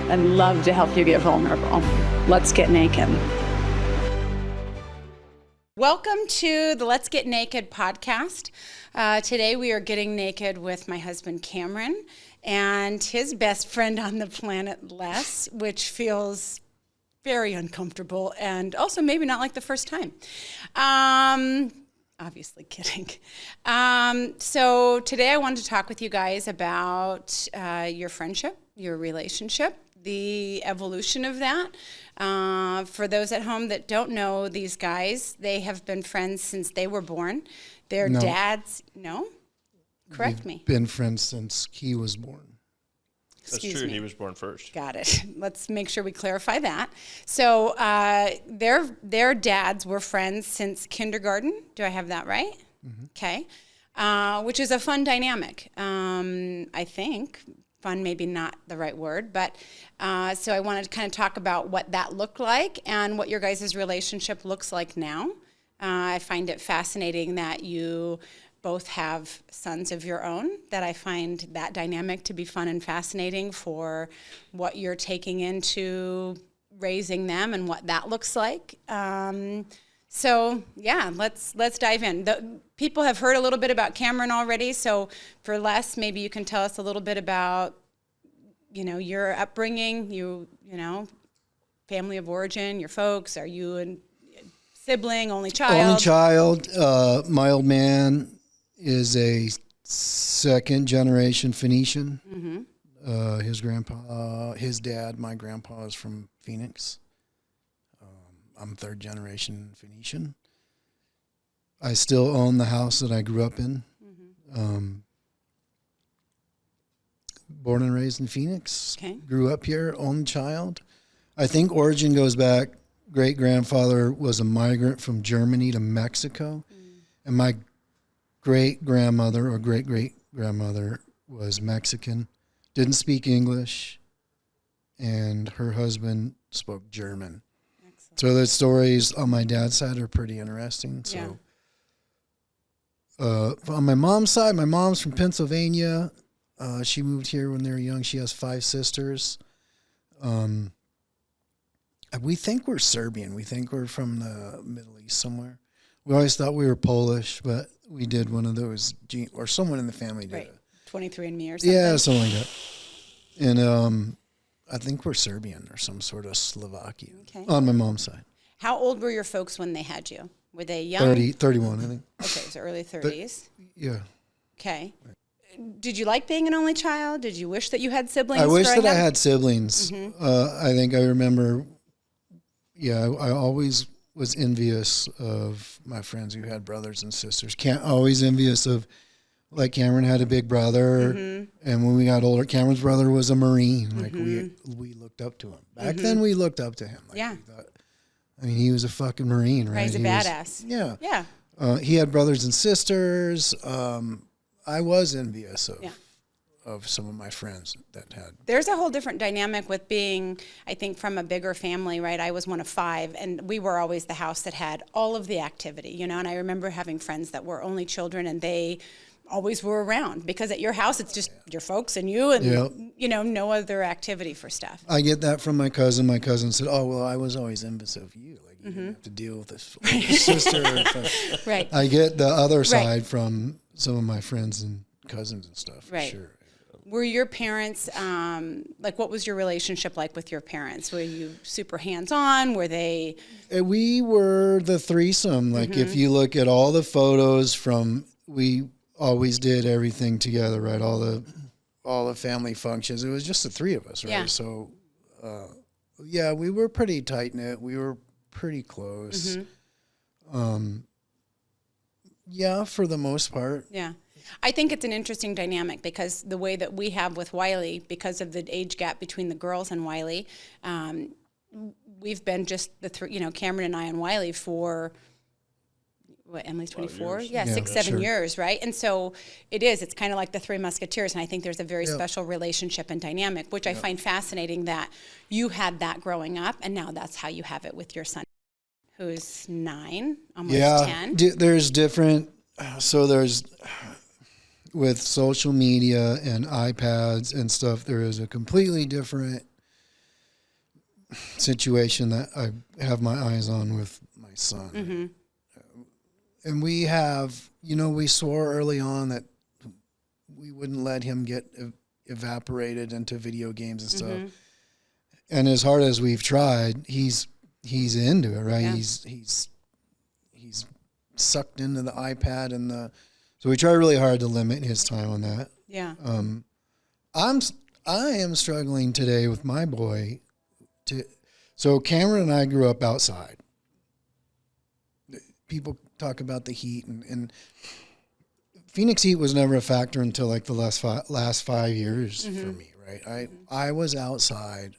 I'd love to help you get vulnerable. Let's get naked. Welcome to the Let's Get Naked podcast. Today we are getting naked with my husband Cameron and his best friend on the planet, Les, which feels very uncomfortable and also maybe not like the first time. Obviously kidding. So today I wanted to talk with you guys about your friendship, your relationship, the evolution of that. For those at home that don't know these guys, they have been friends since they were born. Their dads, Correct me. Been friends since he was born. That's true. He was born first. Got it. Let's make sure we clarify that. So their dads were friends since kindergarten. Do I have that right? Mm-hmm. Okay. Which is a fun dynamic, I think. Fun, maybe not the right word, but so I wanted to kind of talk about what that looked like and what your guys' relationship looks like now. I find it fascinating that you both have sons of your own, that I find that dynamic to be fun and fascinating for what you're taking into raising them and what that looks like. So yeah, let's dive in. People have heard a little bit about Cameron already, so for Les, maybe you can tell us a little bit about, your upbringing, family of origin, your folks. Are you a sibling, only child? Only child. My old man is a second generation Phoenician. Mm-hmm. His grandpa, his dad, my grandpa is from Phoenix. I'm third generation Phoenician. I still own the house that I grew up in. Mm-hmm. Born and raised in Phoenix. Okay. Grew up here, only child. I think origin goes back. Great grandfather was a migrant from Germany to Mexico, and my great grandmother or great great grandmother was Mexican, didn't speak English, and her husband spoke German. Excellent. So the stories on my dad's side are pretty interesting. So, on my mom's side, my mom's from Pennsylvania. She moved here when they were young. She has 5 sisters. We think we're Serbian. We think we're from the Middle East somewhere. We always thought we were Polish, but we did one of those, or someone in the family did. Right. 23andMe or something. Yeah, something like that. And I think we're Serbian or some sort of Slovakian on my mom's side. How old were your folks when they had you? Were they young? 31, I think. Okay, so early 30s. Yeah. Okay. Did you like being an only child? Did you wish that you had siblings? I wish that I had siblings. Mm-hmm. I think I remember, I always was envious of my friends who had brothers and sisters. Always envious of, like, Cameron had a big brother, and when we got older, Cameron's brother was a Marine. Like, we looked up to him. Back then, we looked up to him. Like, we thought, he was a fucking Marine, right? He's a badass. Yeah. He had brothers and sisters. I was envious of some of my friends that had. There's a whole different dynamic with being, I think, from a bigger family, right? I was one of 5, and we were always the house that had all of the activity, and I remember having friends that were only children, and they always were around, because at your house, it's just your folks and you, and, no other activity for stuff. I get that from my cousin. My cousin said, oh, well, I was always envious of you. Like, you didn't have to deal with this sister. Right. I get the other side from some of my friends and cousins and stuff, right. For sure. Were your parents, what was your relationship like with your parents? Were you super hands-on? Were they? We were the threesome. Like, if you look at all the photos we always did everything together, right? All the family functions. It was just the 3 of us, right? Yeah. So, we were pretty tight-knit. We were pretty close. For the most part. Yeah. I think it's an interesting dynamic, because the way that we have with Wiley, because of the age gap between the girls and Wiley, we've been just the 3, Cameron and I and Wiley for, Emily's 24? Yeah, 6-7 years, right? And so it's kind of like the 3 Musketeers, and I think there's a very special relationship and dynamic, which I find fascinating that you had that growing up, and now that's how you have it with your son, who's 9, almost 10. There's different, with social media and iPads and stuff, there is a completely different situation that I have my eyes on with my son. Mm-hmm. And we have, we swore early on that we wouldn't let him get evaporated into video games and stuff. Mm-hmm. And as hard as we've tried, he's into it, right? Yeah. He's sucked into the iPad so we try really hard to limit his time on that. Yeah. I am struggling today with my boy so Cameron and I grew up outside. People talk about the heat and Phoenix heat was never a factor until like the last 5 years mm-hmm. for me, right? I was outside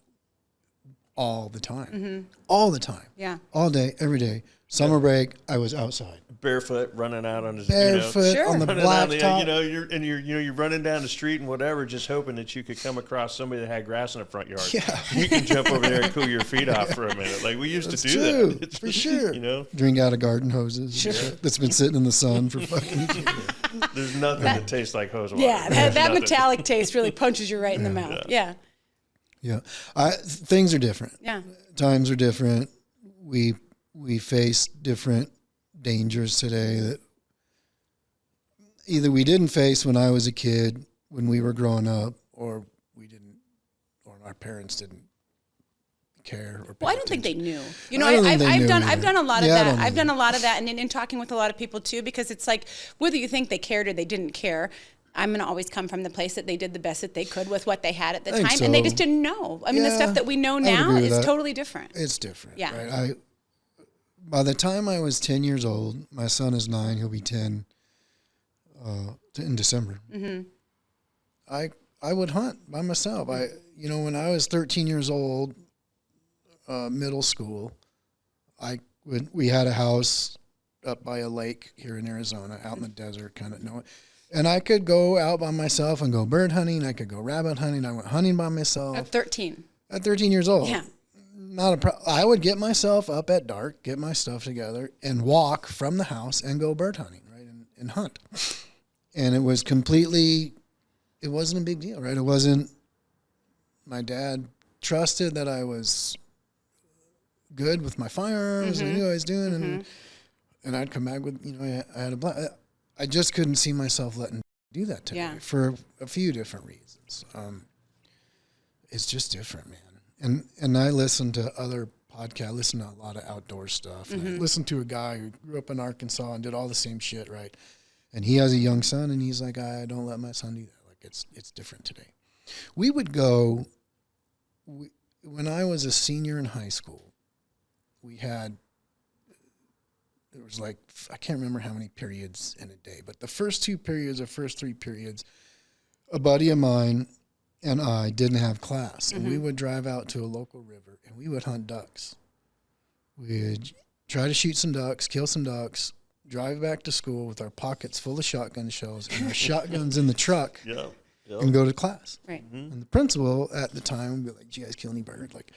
all the time. Mm-hmm. All the time. Yeah. All day, every day. Summer break, I was outside. Barefoot, running out on his barefoot Sure. on the running blacktop. you're running down the street and whatever, just hoping that you could come across somebody that had grass in the front yard. Yeah. You can jump over there and cool your feet off for a minute. Like we used That's to do true, that. for sure. Drink out of garden hoses. Sure. That's been sitting in the sun for fucking years. There's nothing that tastes like hose water. Yeah, that metallic taste really punches you right in the mouth. Yeah. Things are different. Yeah. Times are different. We face different dangers today that either we didn't face when I was a kid, when we were growing up, or our parents didn't care. Well, I don't think they knew. I've done a lot of that. I've done a lot of that, and in talking with a lot of people too, because it's like whether you think they cared or they didn't care. I'm going to always come from the place that they did the best that they could with what they had at the time, and they just didn't know. I mean, the stuff that we know now is totally different. It's different. Yeah. Right? By the time I was 10 years old, my son is 9, he'll be 10 in December. Mm-hmm. I would hunt by myself. When I was 13 years old, middle school, we had a house up by a lake here in Arizona, out in the desert, kind of and I could go out by myself and go bird hunting. I could go rabbit hunting. I went hunting by myself. At 13. At 13 years old. Yeah. I would get myself up at dark, get my stuff together, and walk from the house and go bird hunting, right, and hunt. And it wasn't a big deal, right? It wasn't, my dad trusted that I was good with my firearms, and I knew what I was doing, and I'd come back with, I had a blast. I just couldn't see myself letting do that to me for a few different reasons. It's just different, man. And I listen to other podcasts, listen to a lot of outdoor stuff. And I listen to a guy who grew up in Arkansas and did all the same shit, right? And he has a young son, and he's like, I don't let my son do that. Like, it's different today. We would go, when I was a senior in high school, there was like, I can't remember how many periods in a day, but the first 2 periods or first 3 periods, a buddy of mine and I didn't have class, and we would drive out to a local river and we would hunt ducks. We'd try to shoot some ducks, kill some ducks, drive back to school with our pockets full of shotgun shells and our shotguns in the truck and go to class. Right. And the principal at the time would be like, "Did you guys kill any bird?" Like,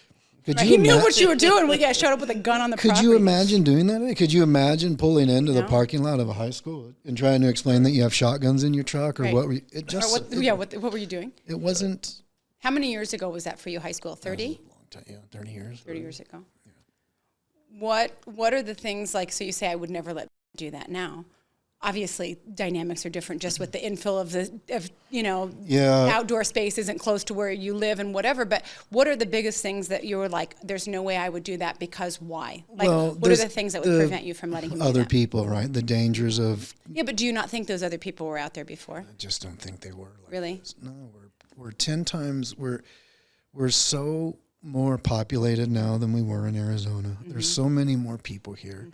he knew what you were doing. We showed up with a gun on the property. Could you imagine doing that? Could you imagine pulling into the parking lot of a high school and trying to explain that you have shotguns in your truck, or what? What were you doing? It wasn't. How many years ago was that for you? High school? 30? A long time, 30 years. 30 years ago. Yeah. What are the things like? So you say I would never let do that now. Obviously, dynamics are different just with the infill of outdoor space isn't close to where you live and whatever. But what are the biggest things that you were like, there's no way I would do that because why? Like, what are the things that would prevent you from letting him do other that? people, right? The dangers of. Yeah, but do you not think those other people were out there before? I just don't think they were. Really? This. No, we're 10 times, we're so more populated now than we were in Arizona. There's so many more people here.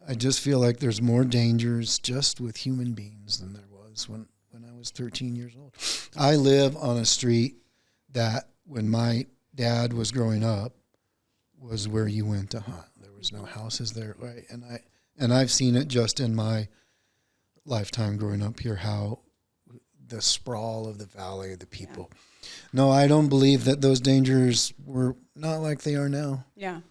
I just feel like there's more dangers just with human beings than there was when I was 13 years old. I live on a street that when my dad was growing up was where you went to hunt. There was no houses there, right? And I've seen it just in my lifetime growing up here, how the sprawl of the valley, the people. Yeah. No, I don't believe that those dangers were not like they are now. Yeah.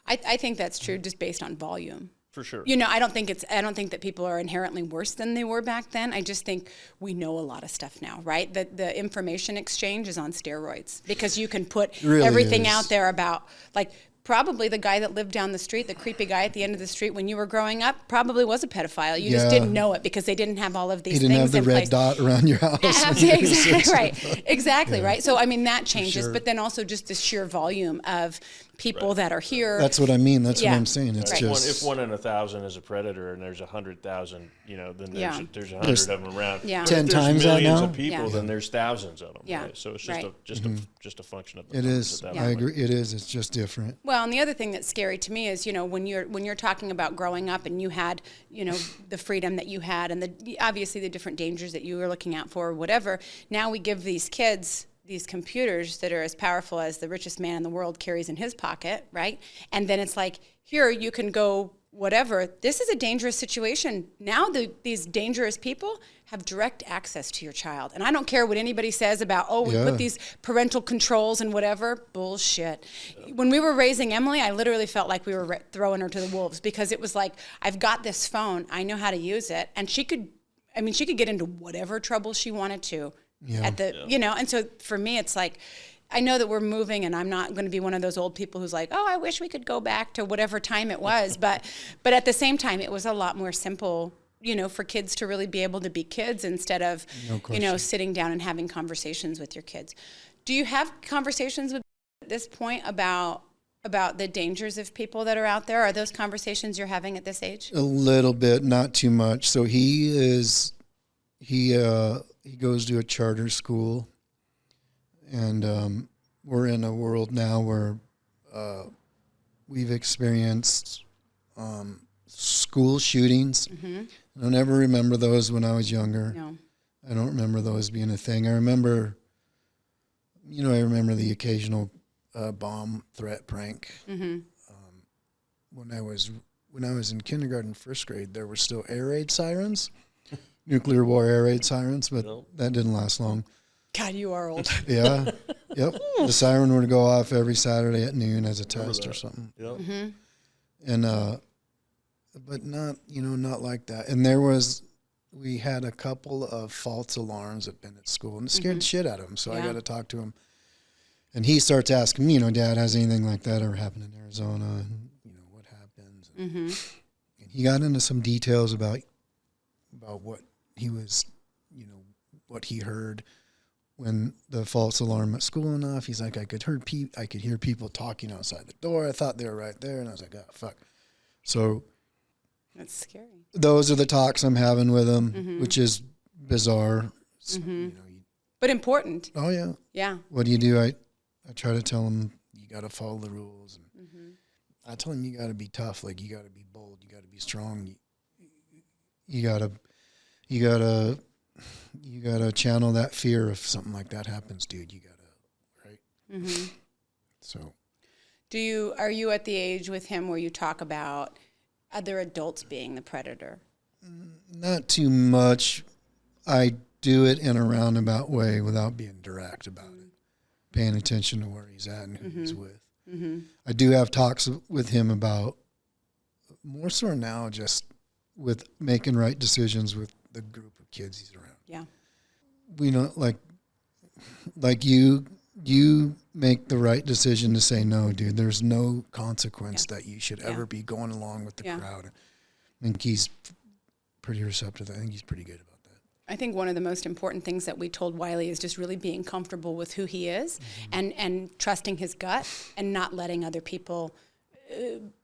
I think that's true just based on volume. For sure. You know, I don't think that people are inherently worse than they were back then. I just think we know a lot of stuff now, right? The information exchange is on steroids because you can put really everything is. out there about, like, probably the guy that lived down the street, the creepy guy at the end of the street when you were growing up, probably was a pedophile. You just didn't know it because they didn't have all of these things in place. You didn't have the red dot around your house. Exactly, right. Exactly, right. So, I mean, that changes, sure. but then also just the sheer volume of people that are here. That's what I mean. That's Yeah. what I'm saying. It's Right. just If 1 in 1,000 is a predator and there's 100,000, you know, then there's 100 There's of them around. Yeah. But 10 if there's times that millions now? of people, Yeah. then there's thousands of them. Yeah. Right? So it's Right. just a function of the it numbers is. at that I point. agree. It is. It's just different. Well, and the other thing that's scary to me is, you know, when you're talking about growing up and you had, you know, the freedom that you had and obviously the different dangers that you were looking out for or whatever. Now we give these kids these computers that are as powerful as the richest man in the world carries in his pocket, right? And then it's like, here you can go whatever. This is a dangerous situation. Now these dangerous people have direct access to your child. And I don't care what anybody says about, we put these parental controls and whatever. Bullshit. When we were raising Emily, I literally felt like we were throwing her to the wolves because it was like, I've got this phone. I know how to use it. And she could get into whatever trouble she wanted to. You know, and so for me, it's like, I know that we're moving and I'm not going to be one of those old people who's like, I wish we could go back to whatever time it was. But at the same time, it was a lot more simple, you know, for kids to really be able to be kids instead of, you know, sitting down and having conversations with your kids. Do you have conversations with at this point about the dangers of people that are out there? Are those conversations you're having at this age? A little bit, not too much. So he goes to a charter school, and we're in a world now where we've experienced school shootings. Mm-hmm. I don't ever remember those when I was younger. No. I don't remember those being a thing. I remember the occasional bomb threat prank. Mm-hmm. When I was in kindergarten, first grade, there were still air raid sirens. Nuclear war air raid sirens, but that didn't last long. God, you are old. Yeah. Yep. The siren would go off every Saturday at noon as a test or something. Yep. Mm-hmm. And, but not like that. And we had a couple of false alarms at Bennett School and it scared the shit out of him. So I got to talk to him. And he starts asking me, Dad, has anything like that ever happened in Arizona? And, what happens? And he got into some details about what he was, what he heard when the false alarm at school went off. He's like, I could hear people talking outside the door. I thought they were right there. And I was like, oh, fuck. So That's scary. those are the talks I'm having with him, which is bizarre. So, But important. oh, yeah. Yeah. What do you do? I try to tell him, you got to follow the rules. And I tell him, you got to be tough. Like, you got to be bold. You got to be strong. You gotta channel that fear if something like that happens, dude. You gotta, right? Mm-hmm. So, Are you at the age with him where you talk about other adults being the predator? not too much. I do it in a roundabout way without being direct about it, paying attention to where he's at and who he's with. Mm-hmm. I do have talks with him about more so now just with making right decisions with the group of kids he's around. Yeah. We don't like you make the right decision to say no, dude. There's no consequence that you should ever be going along with the crowd. I think he's pretty receptive. I think he's pretty good about that. I think one of the most important things that we told Wiley is just really being comfortable with who he is and trusting his gut and not letting other people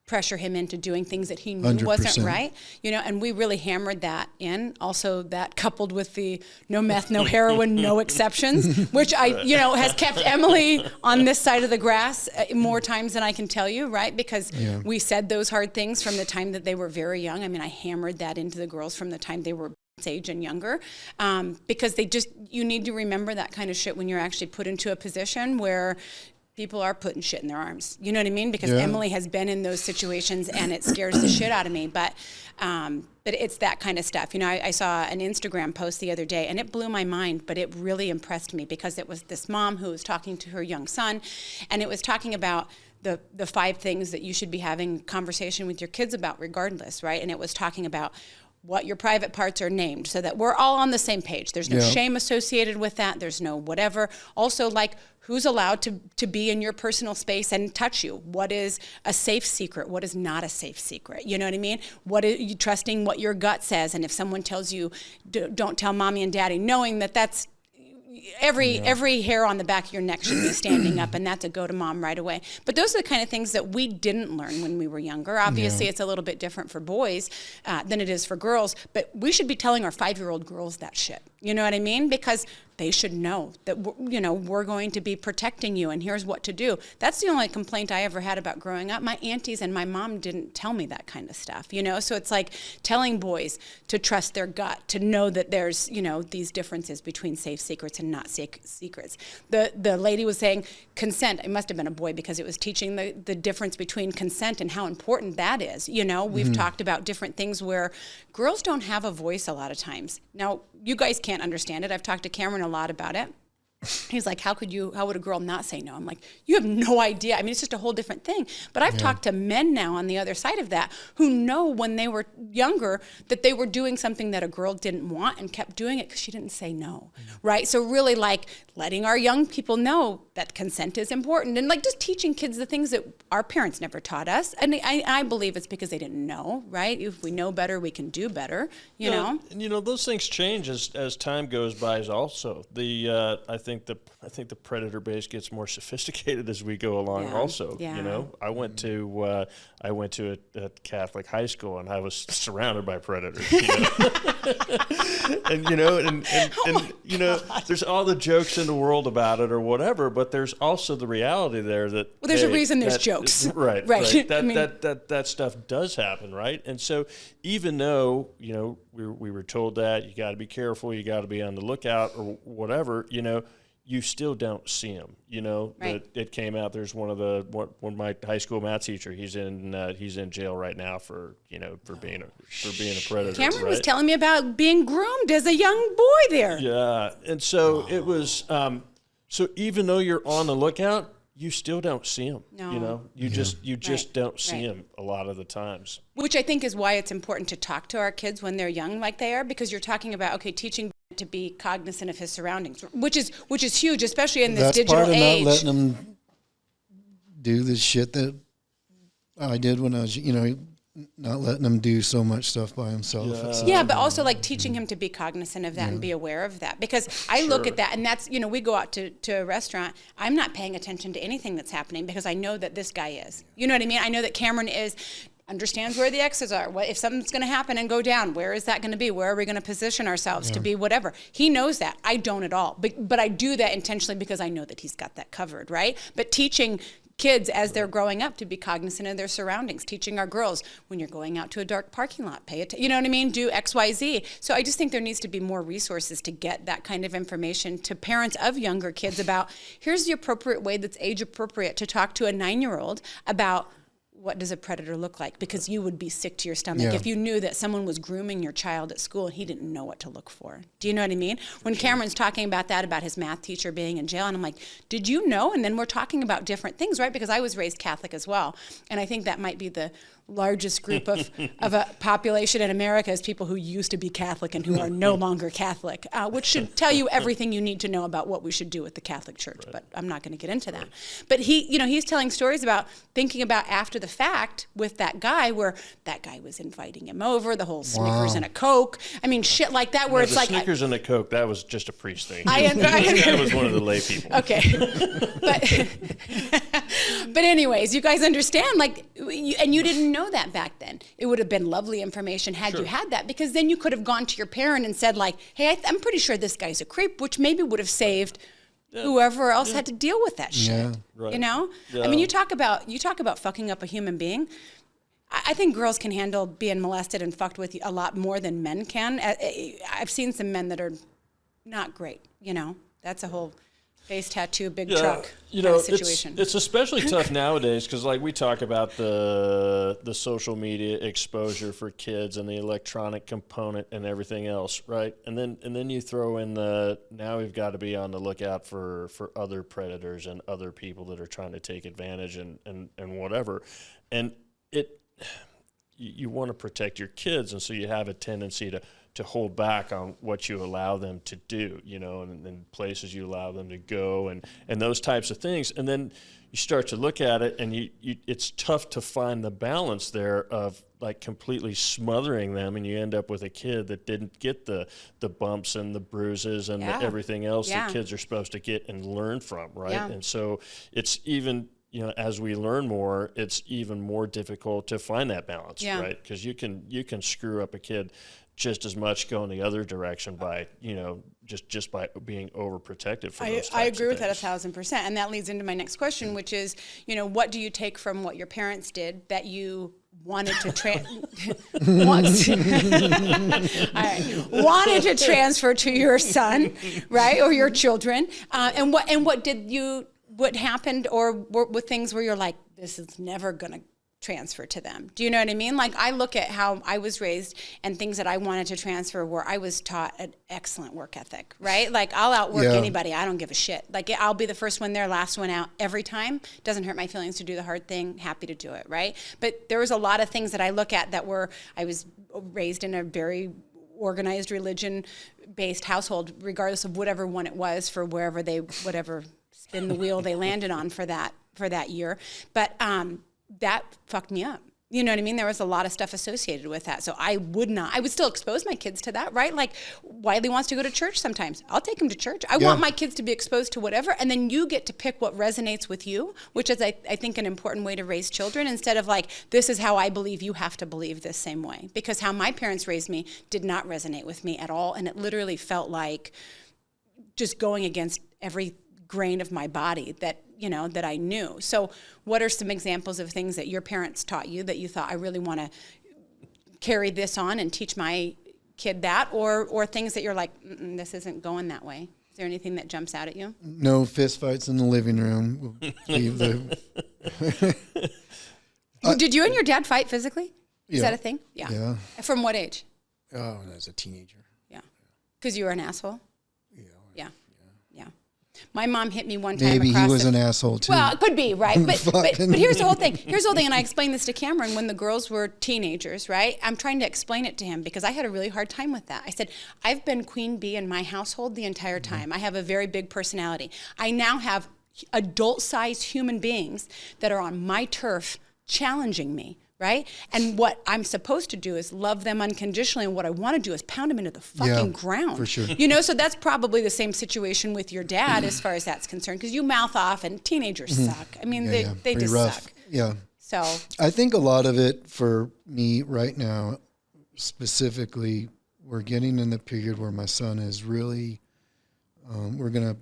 pressure him into doing things that he knew 100%. wasn't right, and we really hammered that in. Also, that coupled with the no meth, no heroin, no exceptions, which has kept Emily on this side of the grass more times than I can tell you, right? Because we said those hard things from the time that they were very young. I mean, I hammered that into the girls from the time they were age and younger, because you need to remember that kind of shit when you're actually put into a position where people are putting shit in their arms. You know what I mean? Because Yeah. Emily has been in those situations, and it scares the shit out of me. But it's that kind of stuff. You know, I saw an Instagram post the other day, and it blew my mind, but it really impressed me because it was this mom who was talking to her young son, and it was talking about the 5 things that you should be having conversation with your kids about regardless, right? And it was talking about what your private parts are named so that we're all on the same page. There's no Yeah. shame associated with that. There's no whatever. Also, like, who's allowed to be in your personal space and touch you? What is a safe secret? What is not a safe secret? You know what I mean? What are you trusting what your gut says? And if someone tells you, don't tell mommy and daddy, knowing that that's every hair on the back of your neck should be standing up, and that's a go to mom right away. But those are the kind of things that we didn't learn when we were younger. Obviously, it's a little bit different for boys than it is for girls, but we should be telling our 5-year-old girls that shit. You know what I mean? Because they should know that, we're going to be protecting you, and here's what to do. That's the only complaint I ever had about growing up. My aunties and my mom didn't tell me that kind of stuff, So it's like telling boys to trust their gut, to know that there's, these differences between safe secrets and not safe secrets. The lady was saying consent. It must have been a boy because it was teaching the difference between consent and how important that is. We've talked about different things where girls don't have a voice a lot of times. Now, you guys can't understand it. I've talked to Cameron a lot about it. He's like, how would a girl not say no? I'm like, you have no idea. I mean, it's just a whole different thing. But I've talked to men now on the other side of that who know when they were younger that they were doing something that a girl didn't want and kept doing it because she didn't say no, right? So really, like, letting our young people know that consent is important, and like just teaching kids the things that our parents never taught us. And I believe it's because they didn't know, right? If we know better, we can do better, you know? And those things change as time goes by also. I think the predator base gets more sophisticated as we go along also. Yeah. I went to a Catholic high school, and I was surrounded by predators. And there's all the jokes in the world about it or whatever, but there's also the reality there that there's a reason there's jokes. Right. That stuff does happen, right? And so even though, we were told that you got to be careful, you got to be on the lookout or whatever, you still don't see them. Right. It came out. There's one of my high school math teacher. He's in jail right now for being a predator. Cameron right? was telling me about being groomed as a young boy there. Yeah, and so it was. So even though you're on the lookout, you still don't see them. No. You just don't see them a lot of the times. Which I think is why it's important to talk to our kids when they're young like they are, because you're talking about, teaching to be cognizant of his surroundings, which is huge, especially in this digital That's part of age. not letting them do the shit that I did when I was, not letting him do so much stuff by himself. Yeah, but also like teaching him to be cognizant of that and be aware of that. Because I look at that, and that's, we go out to a restaurant. I'm not paying attention to anything that's happening because I know that this guy is. You know what I mean? I know that Cameron understands where the X's are. What if something's going to happen and go down? Where is that going to be? Where are we going to position ourselves to be? Whatever. He knows that. I don't at all. But I do that intentionally because I know that he's got that covered, right? But teaching kids as they're growing up to be cognizant of their surroundings, teaching our girls when you're going out to a dark parking lot, pay attention, you know what I mean? Do X, Y, Z. So I just think there needs to be more resources to get that kind of information to parents of younger kids about here's the appropriate way that's age appropriate to talk to a 9-year-old about what does a predator look like? Because you would be sick to your stomach if you knew that someone was grooming your child at school and he didn't know what to look for. Do you know what I mean? When Cameron's talking about that, about his math teacher being in jail, and I'm like, did you know? And then we're talking about different things, right? Because I was raised Catholic as well. And I think that might be the largest group of a population in America is people who used to be Catholic and who are no longer Catholic, which should tell you everything you need to know about what we should do with the Catholic Church. But I'm not going to get into that. But he's telling stories about thinking about after the fact with that guy, where that guy was inviting him over, the whole Snickers and a Coke. I mean, shit like that, where it's like Snickers and a Coke. That was just a priest thing. That was one of the lay people. Okay, but anyways, you guys understand, and you didn't know that back then. It would have been lovely information had you had that, because then you could have gone to your parent and said, like, hey, I'm pretty sure this guy's a creep, which maybe would have saved whoever else had to deal with that shit. Yeah. Right. I mean, you talk about fucking up a human being. I think girls can handle being molested and fucked with a lot more than men can. I've seen some men that are not great. That's a whole Face tattoo, big truck you kind know, of situation. it's especially tough nowadays because, like, we talk about the social media exposure for kids and the electronic component and everything else, right? And then you throw in now we've got to be on the lookout for other predators and other people that are trying to take advantage and whatever, and you want to protect your kids, and so you have a tendency to hold back on what you allow them to do, you know, and places you allow them to go and those types of things. And then you start to look at it and it's tough to find the balance there of like completely smothering them, and you end up with a kid that didn't get the bumps and the bruises and everything else that kids are supposed to get and learn from, right? Yeah. And so it's even, you know, as we learn more, it's even more difficult to find that balance, right? Because you can screw up a kid just as much going the other direction by, you know, just by being overprotective for those types I agree of with that things. 1,000%. And that leads into my next question, which is, you know, what do you take from what your parents did that you wanted to wanted to transfer to your son, right, or your children? And what happened, or what things where you're like, this is never gonna transfer to them? Do you know what I mean? Like, I look at how I was raised and things that I wanted to transfer where I was taught an excellent work ethic, right? Like, I'll outwork anybody. I don't give a shit. Like, I'll be the first one there, last one out every time. Doesn't hurt my feelings to do the hard thing. Happy to do it, right? But there was a lot of things that I look at that I was raised in a very organized religion-based household, regardless of whatever one it was for whatever spin the wheel they landed on for that year. But that fucked me up. You know what I mean? There was a lot of stuff associated with that. So I would still expose my kids to that, right? Like, Wiley wants to go to church sometimes. I'll take him to church. I want my kids to be exposed to whatever. And then you get to pick what resonates with you, which is, I think, an important way to raise children, instead of like, this is how I believe, you have to believe this same way. Because how my parents raised me did not resonate with me at all. And it literally felt like just going against every grain of my body that I knew. So what are some examples of things that your parents taught you that you thought, I really want to carry this on and teach my kid that, or things that you're like, this isn't going that way? Is there anything that jumps out at you? No fist fights in the living room. Did you and your dad fight physically? Is that a thing? Yeah. From what age? Oh, when I was a teenager. Yeah. Because you were an asshole? Yeah. Yeah. My mom hit me one time. Maybe across he was an asshole too. Well, it could be, right? But here's the whole thing. And I explained this to Cameron when the girls were teenagers, right? I'm trying to explain it to him because I had a really hard time with that. I said, I've been queen bee in my household the entire time. I have a very big personality. I now have adult-sized human beings that are on my turf challenging me, right? And what I'm supposed to do is love them unconditionally, and what I want to do is pound them into the fucking ground. For sure. So that's probably the same situation with your dad as far as that's concerned, because you mouth off, and teenagers suck. I mean, they just rough. suck. Yeah. So I think a lot of it for me right now, specifically, we're getting in the period where my son is really, we're going to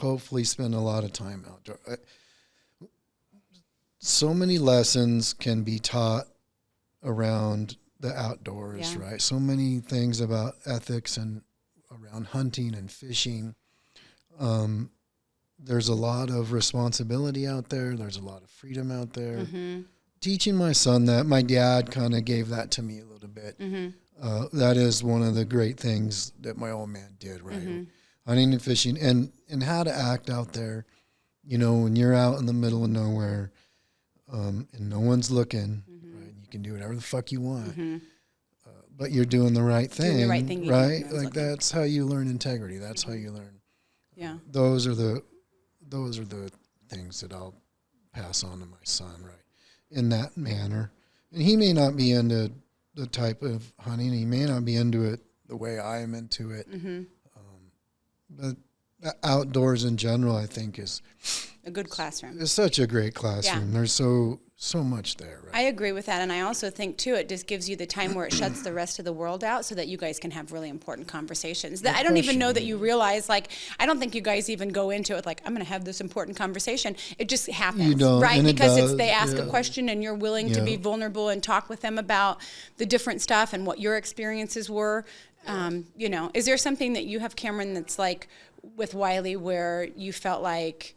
hopefully spend a lot of time outdoor. So many lessons can be taught around the outdoors, right? So many things about ethics and around hunting and fishing. There's a lot of responsibility out there. There's a lot of freedom out there. Mm-hmm. Teaching my son that, my dad kind of gave that to me a little bit. Mm-hmm. That is one of the great things that my old man did, right? Mm-hmm. Hunting and fishing and how to act out there, when you're out in the middle of nowhere, and no one's looking, right? You can do whatever the fuck you want, but you're doing the right thing, right? Like, that's how you learn integrity. That's how you learn. Yeah. Those are the things that I'll pass on to my son, right? In that manner. And he may not be into the type of hunting. He may not be into it the way I am into it. Mm-hmm. But outdoors in general, I think, is a good classroom. It's such a great classroom. Yeah. There's so much there, right? I agree with that. And I also think, too, it just gives you the time where it shuts the rest of the world out so that you guys can have really important conversations. I don't even know that you realize, I don't think you guys even go into it like, I'm going to have this important conversation. It just happens, you don't, right? And because they ask a question and you're willing to be vulnerable and talk with them about the different stuff and what your experiences were. You know, is there something that you have, Cameron, that's like with Wiley where you felt like,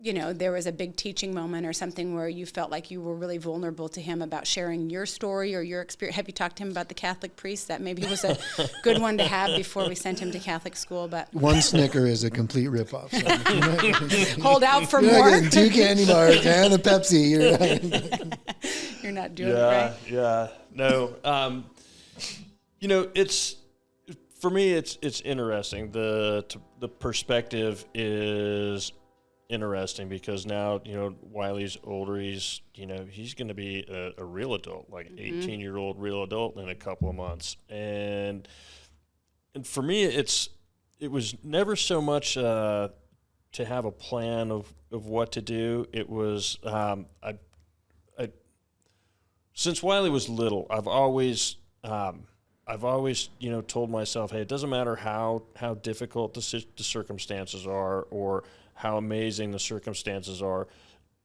you know, there was a big teaching moment or something where you felt like you were really vulnerable to him about sharing your story or your experience? Have you talked to him about the Catholic priest? That maybe was a good one to have before we sent him to Catholic school. But one Snicker is a complete ripoff. So hold out for you're more. Not getting 2 candy bars and a Pepsi. You're not doing it right. Yeah. No. You know, for me, it's interesting. The perspective is interesting because now, you know, Wiley's older. He's going to be a real adult, like an 18-year-old real adult in a couple of months. And for me, it was never so much to have a plan of what to do. It was since Wiley was little, I've always told myself, hey, it doesn't matter how difficult the circumstances are or how amazing the circumstances are,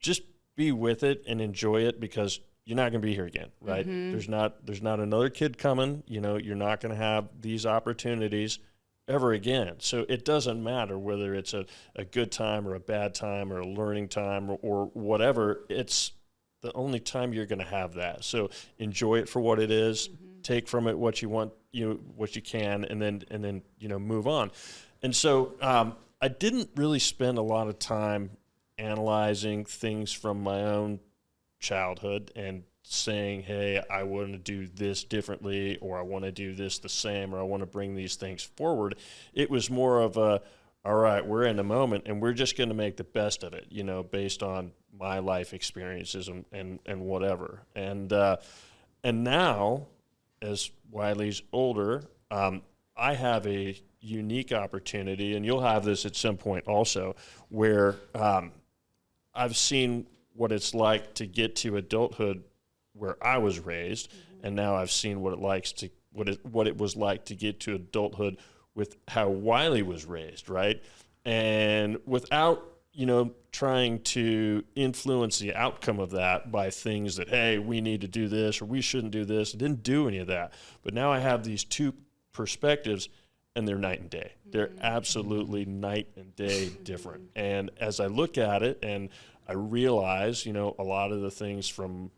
just be with it and enjoy it because you're not going to be here again, right? There's not another kid coming. You know, you're not going to have these opportunities ever again. So it doesn't matter whether it's a good time or a bad time or a learning time or whatever. It's the only time you're going to have that. So enjoy it for what it is. Take from it what you want, what you can, and then move on. And so I didn't really spend a lot of time analyzing things from my own childhood and saying, hey, I want to do this differently, or I want to do this the same, or I want to bring these things forward. It was more of all right, we're in the moment, and we're just going to make the best of it, based on my life experiences and whatever. And now, as Wiley's older, I have a unique opportunity, and you'll have this at some point also, where I've seen what it's like to get to adulthood where I was raised, and now I've seen what it was like to get to adulthood with how Wiley was raised, right? And without trying to influence the outcome of that by things that, hey, we need to do this or we shouldn't do this. I didn't do any of that. But now I have these two perspectives, and they're night and day. They're absolutely night and day different. And as I look at it and I realize, a lot of the things from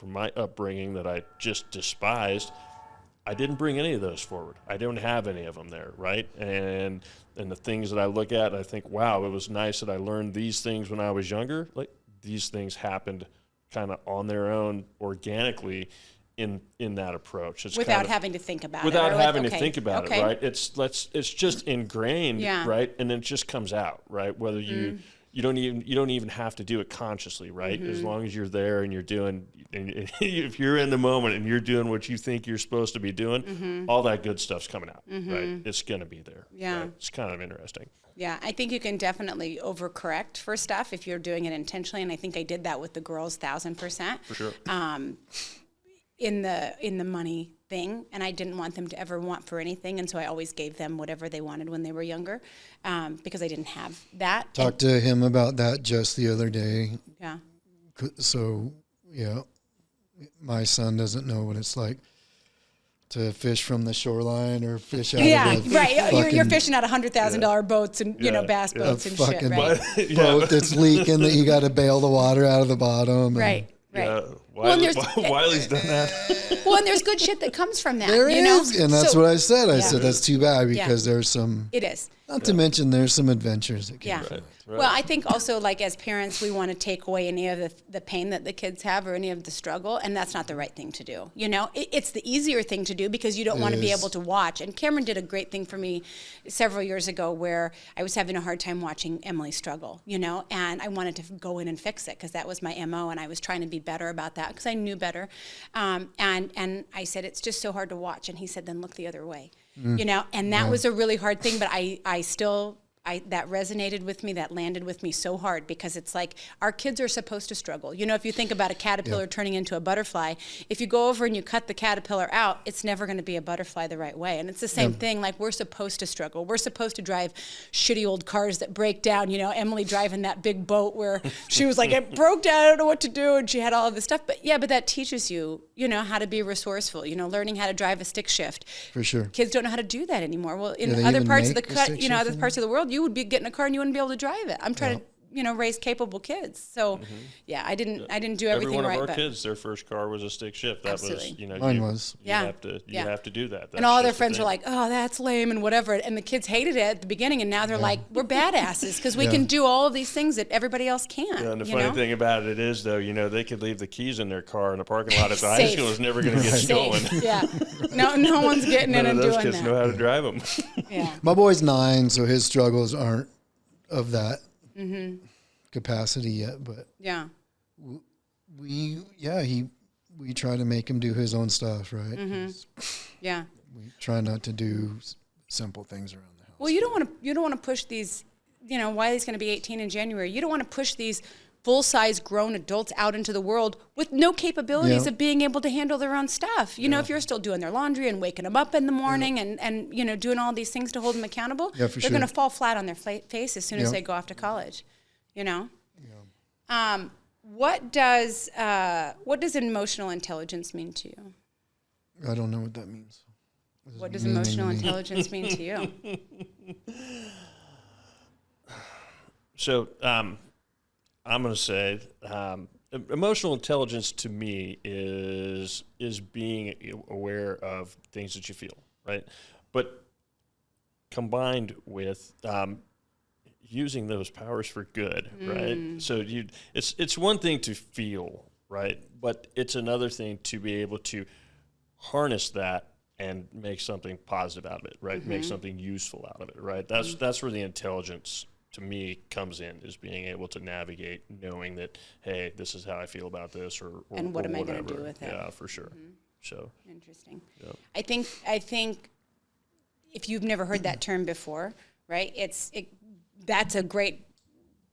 my upbringing that I just despised, I didn't bring any of those forward. I don't have any of them there, right? And the things that I look at, I think, wow, it was nice that I learned these things when I was younger. Like, these things happened kind of on their own organically in that approach. It's without having to think about it. Without having to think about it, right? It's just ingrained, right? And then it just comes out, right? Whether you don't even have to do it consciously, right? As long as you're there and you're doing, and if you're in the moment and you're doing what you think you're supposed to be doing, all that good stuff's coming out, right? It's going to be there. Yeah. Right? It's kind of interesting. Yeah, I think you can definitely overcorrect for stuff if you're doing it intentionally, and I think I did that with the girls 1,000%. For sure. In the money thing, and I didn't want them to ever want for anything, and so I always gave them whatever they wanted when they were younger, because I didn't have that. Talked to him about that just the other day. Yeah. So, my son doesn't know what it's like to fish from the shoreline or fish out of a right. You're fishing out $100,000 boats and bass boats and shit, right? Boat that's leaking that you got to bail the water out of the bottom. Right. Yeah, Wiley's done that. Well, and there's good shit that comes from that. There is, and that's what I said. I said that's too bad because there's some. It is. Not to mention there's some adventures that can. Right. Well, I think also, like, as parents, we want to take away any of the pain that the kids have or any of the struggle, and that's not the right thing to do. It's the easier thing to do because you don't want to be able to watch. And Cameron did a great thing for me several years ago where I was having a hard time watching Emily struggle, and I wanted to go in and fix it because that was my MO, and I was trying to be better about that because I knew better. And I said, it's just so hard to watch. And he said, then look the other way, and that was a really hard thing, but I still that resonated with me, that landed with me so hard, because it's like our kids are supposed to struggle. You know, if you think about a caterpillar turning into a butterfly, if you go over and you cut the caterpillar out, it's never going to be a butterfly the right way. And it's the same thing. Like, we're supposed to struggle. We're supposed to drive shitty old cars that break down. You know, Emily driving that big boat where she was like, it broke down, I don't know what to do. And she had all of this stuff. But that teaches you, how to be resourceful, learning how to drive a stick shift. For sure. Kids don't know how to do that anymore. Well, in other parts of the other parts of the world, you would be getting a car and you wouldn't be able to drive it. I'm trying to, raise capable kids. So, I didn't do everything right. Every one of our kids, their first car was a stick shift. That absolutely. was, mine was. You have to do that. That's and all their friends were like, oh, that's lame and whatever. And the kids hated it at the beginning, and now they're like, we're badasses because we can do all of these things that everybody else can't. Yeah, and the funny thing about it is, though, they could leave the keys in their car in the parking lot at the high school. It's never going to get stolen. Yeah. No one's getting in and doing that. Those kids know how to drive them. Yeah. My boy's 9, so his struggles aren't of that capacity yet, but we try to make him do his own stuff, right? Yeah. We try not to do simple things around the house. Well, you don't want to push these, Wiley's going to be 18 in January. You don't want to push these full-size grown adults out into the world with no capabilities of being able to handle their own stuff. If you're still doing their laundry and waking them up in the morning and doing all these things to hold them accountable, they're going to fall flat on their face as soon as they go off to college. What does emotional intelligence mean to you? I don't know what that means. What does emotional intelligence mean to you? So I'm going to say emotional intelligence to me is being aware of things that you feel, right? But combined with using those powers for good, right? So it's one thing to feel, right? But it's another thing to be able to harness that and make something positive out of it, right? Make something useful out of it, right? That's where the intelligence to me comes in, is being able to navigate, knowing that, hey, this is how I feel about this, or and what or am I whatever. going to do with it? Yeah, for sure. So interesting. Yeah. I think if you've never heard that term before, right? That's a great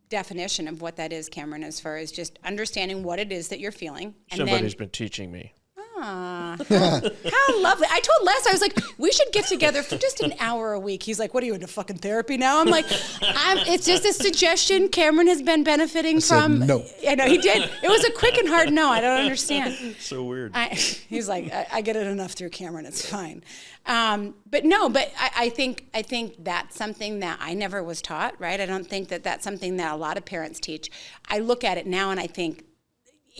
definition of what that is, Cameron, as far as just understanding what it is that you're feeling. And somebody's been teaching me. How lovely. I told Les, I was like, we should get together for just an hour a week. He's like, what are you, into fucking therapy now? I'm like, it's just a suggestion Cameron has been benefiting from. No. I know, he did. It was a quick and hard no. I don't understand. So weird. He's like, I get it enough through Cameron. It's fine. I think that's something that I never was taught, right? I don't think that that's something that a lot of parents teach. I look at it now and I think,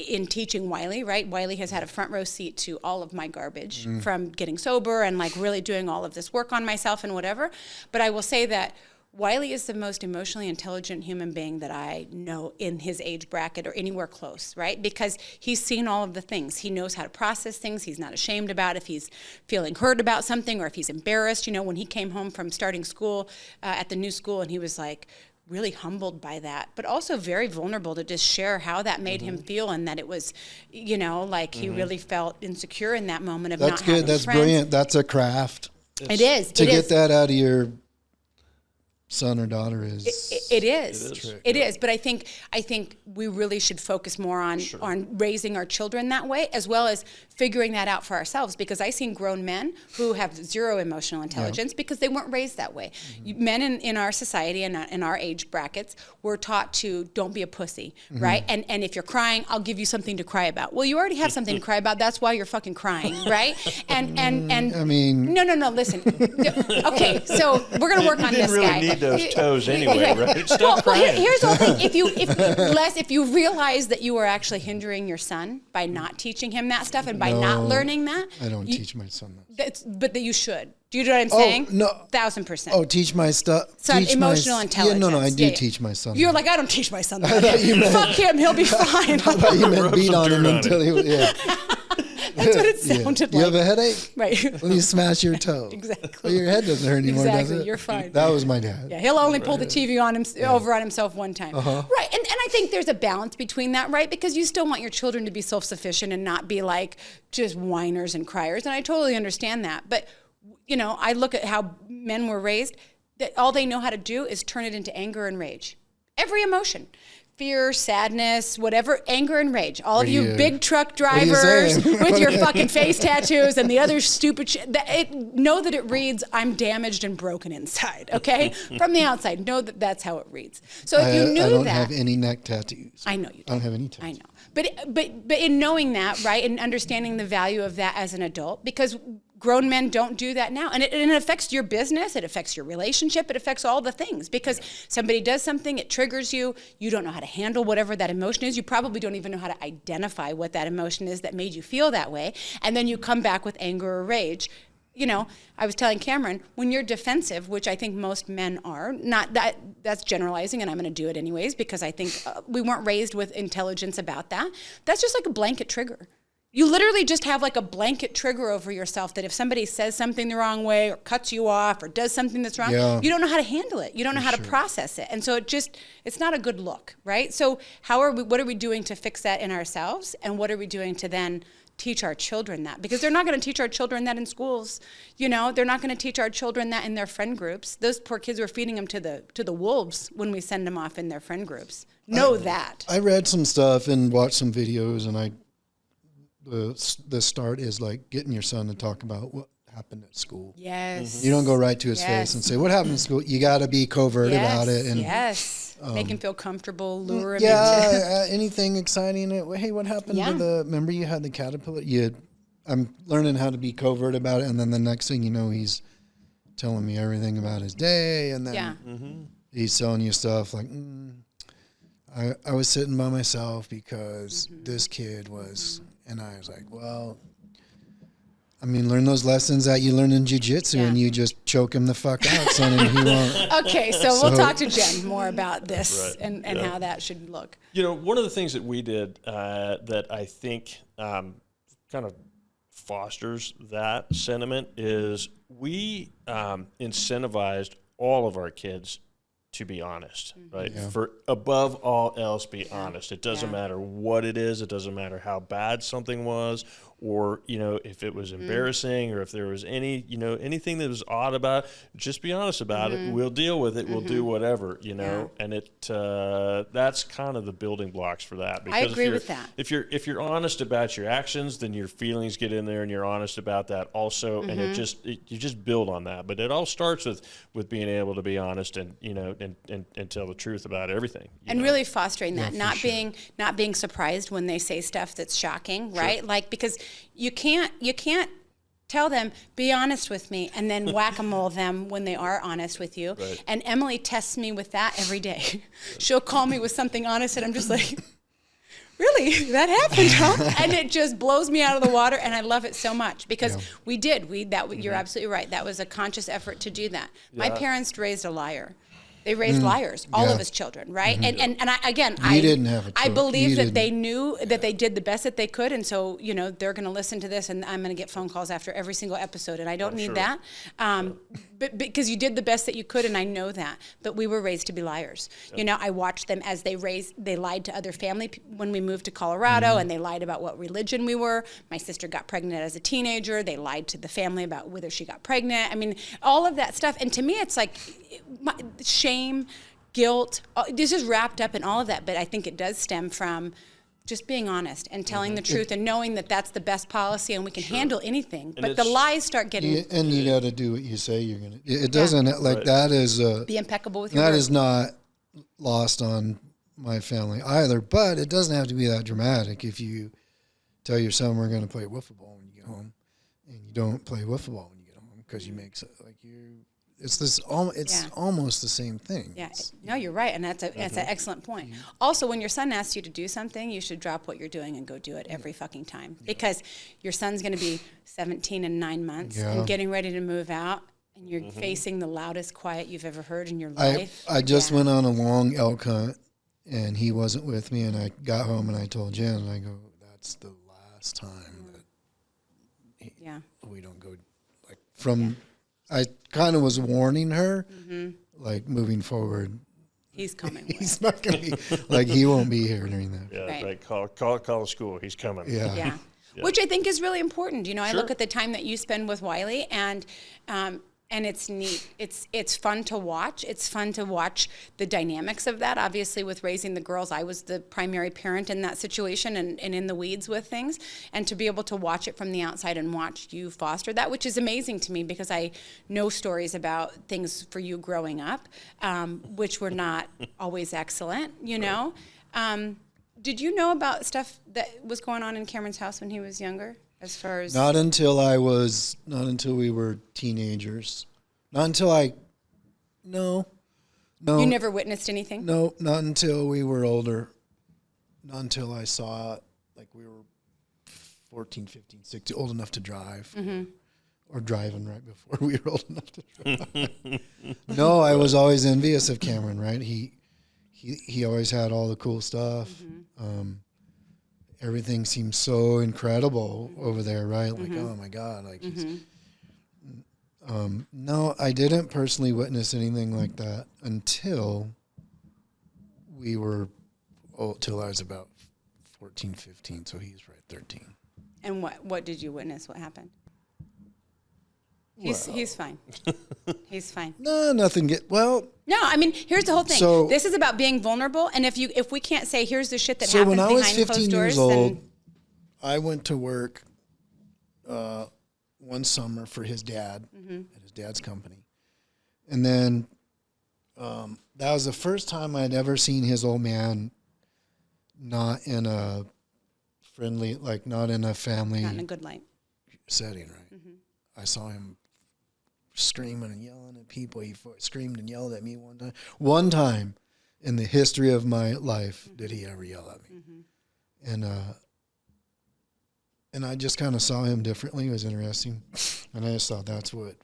in teaching Wiley, right? Wiley has had a front row seat to all of my garbage from getting sober and like really doing all of this work on myself and whatever. But I will say that Wiley is the most emotionally intelligent human being that I know in his age bracket or anywhere close, right? Because he's seen all of the things. He knows how to process things. He's not ashamed about if he's feeling hurt about something or if he's embarrassed. When he came home from starting school at the new school, and he was like, really humbled by that, but also very vulnerable to just share how that made him feel, and that it was, like he really felt insecure in that moment of not having friends. That's brilliant. That's a craft. It is. To get that out of your son or daughter is. It is. But I think we really should focus more on raising our children that way, as well as figuring that out for ourselves. Because I've seen grown men who have zero emotional intelligence because they weren't raised that way. Men in our society and in our age brackets were taught to don't be a pussy, right? And if you're crying, I'll give you something to cry about. Well, you already have something to cry about. That's why you're fucking crying, right? And I mean, no. Listen. Okay, so we're gonna work on this guy. Need those toes anyway, right? Stop crying. Well, here's the thing: if you realize that you are actually hindering your son by not teaching him that stuff and by not learning that, I don't teach my son that. But that you should. Do you know what I'm saying? No, 1,000%. Oh, teach my son emotional intelligence. Yeah, no, I do teach my son. You're like, I don't teach my son that. Fuck him, he'll be fine. I thought you meant beat on him until he was. Yeah. That's what it sounded like. You have a headache? Right. When you smash your toe. Exactly. Well, your head doesn't hurt anymore, does it? You're fine. That was my dad. Yeah, he'll only pull the TV on him over on himself one time. Right, and I think there's a balance between that, right? Because you still want your children to be self-sufficient and not be like just whiners and criers, and I totally understand that. But, I look at how men were raised. that all they know how to do is turn it into anger and rage. Every emotion. Fear, sadness, whatever, anger and rage. All of you big truck drivers with your fucking face tattoos and the other stupid shit. Know that it reads, I'm damaged and broken inside, okay? From the outside, know that that's how it reads. So if you knew that. I don't have any neck tattoos. I know you don't. I don't have any tattoos. I know. But in knowing that, right, and understanding the value of that as an adult, because grown men don't do that now. And it affects your business, it affects your relationship, it affects all the things. Because somebody does something, it triggers you, you don't know how to handle whatever that emotion is, you probably don't even know how to identify what that emotion is that made you feel that way, and then you come back with anger or rage. You know, I was telling Cameron, when you're defensive, which I think most men are, not that that's generalizing, and I'm going to do it anyways because I think we weren't raised with intelligence about that. That's just like a blanket trigger. You literally just have like a blanket trigger over yourself that if somebody says something the wrong way or cuts you off or does something that's wrong, you don't know how to handle it. You don't know how to process it. And so it's not a good look, right? So what are we doing to fix that in ourselves? And what are we doing to then teach our children that? Because they're not going to teach our children that in schools. You know, they're not going to teach our children that in their friend groups. Those poor kids were feeding them to the wolves when we send them off in their friend groups. Know that. I read some stuff and watched some videos, and the start is like getting your son to talk about what happened at school. Yes. You don't go right to his face and say, what happened at school? You got to be covert about it. And make him feel comfortable, lure him into anything exciting. Hey, what happened to remember you had the caterpillar? I'm learning how to be covert about it. And then the next thing you know, he's telling me everything about his day. And then he's telling you stuff like, I was sitting by myself because this kid was... And I was like, well, I mean, learn those lessons that you learn in jiu-jitsu and you just choke him the fuck out, son, and he won't. Okay, so we'll talk to Jen more about this and how that should look. You know, one of the things that we did that I think kind of fosters that sentiment is we incentivized all of our kids to be honest, right? Yeah. For above all else, be honest. It doesn't matter what it is. It doesn't matter how bad something was, or, you know, if it was embarrassing or if there was any, you know, anything that was odd about it, just be honest about it. We'll deal with it. We'll do whatever, you know, and that's kind of the building blocks for that. Because I agree with that. If you're honest about your actions, then your feelings get in there and you're honest about that also. And you just build on that. But it all starts with being able to be honest and, you know, and tell the truth about everything. And really fostering that, not being surprised when they say stuff that's shocking, right? Like, because you can't tell them, be honest with me, and then whack-a-mole them when they are honest with you. Right. And Emily tests me with that every day. She'll call me with something honest, and I'm just like, really? That happened, huh? And it just blows me out of the water, and I love it so much because you're absolutely right. That was a conscious effort to do that. Yeah. My parents raised a liar. They raised liars, all of his children, right? And I didn't have a choice. I believe that they knew that they did the best that they could, and so, you know, they're going to listen to this, and I'm going to get phone calls after every single episode, and I don't need that. But because you did the best that you could, and I know that. But we were raised to be liars. Yep. You know, I watched them as they lied to other family when we moved to Colorado, and they lied about what religion we were. My sister got pregnant as a teenager. They lied to the family about whether she got pregnant. I mean, all of that stuff. And to me, it's like shame, guilt. This is wrapped up in all of that. But I think it does stem from just being honest and telling the truth and knowing that that's the best policy and we can handle anything. And but the lies start getting... And you got to do what you say you're going to... It doesn't... Like, that is... Be impeccable with your That word. is not lost on my family either, but it doesn't have to be that dramatic. If you tell your son we're going to play wiffle ball when you get home, and you don't play wiffle ball when you get home because you make... Like, you... It's almost the same thing. Yeah, no, you're right, and that's an excellent point. Also, when your son asks you to do something, you should drop what you're doing and go do it every fucking time, because your son's going to be 17 in 9 months and getting ready to move out, and you're facing the loudest quiet you've ever heard in your life. I just went on a long elk hunt, and he wasn't with me, and I got home and I told Jen, and I go, that's the last time that we don't go, like, from... I kind of was warning her, like, moving forward. He's coming. He's not going to be, like, he won't be here during that. Yeah, right. Call the school. He's coming. Yeah. Which I think is really important. You know, I look at the time that you spend with Wiley, and And it's neat. It's fun to watch. It's fun to watch the dynamics of that. Obviously, with raising the girls, I was the primary parent in that situation and in the weeds with things. And to be able to watch it from the outside and watch you foster that, which is amazing to me because I know stories about things for you growing up, which were not always excellent, you know. Did you know about stuff that was going on in Cameron's house when he was younger? As far as not until we were teenagers. No. You never witnessed anything? No, not until we were older. Not until I saw it, like we were 14, 15, 16, old enough to drive. Mm-hmm. Or driving right before we were old enough to drive. No, I was always envious of Cameron, right? He always had all the cool stuff. Mm-hmm. Everything seems so incredible over there, right? Like, oh my God, like he's. No, I didn't personally witness anything like that until till I was about 14, 15. So he's right 13. And what did you witness? What happened? He's fine. He's fine. No, nothing. No, I mean, here's the whole thing. So, this is about being vulnerable, and if we can't say here's the shit that so happens when I was behind 15 closed years doors, old, then I went to work one summer for his dad at his dad's company, and then that was the first time I'd ever seen his old man not in a friendly, like not in a family, not in a good light setting, right? Mm-hmm. I saw him screaming and yelling at people. He screamed and yelled at me one time. One time in the history of my life did he ever yell at me. Mm-hmm. And I just kind of saw him differently. It was interesting. And I just thought that's what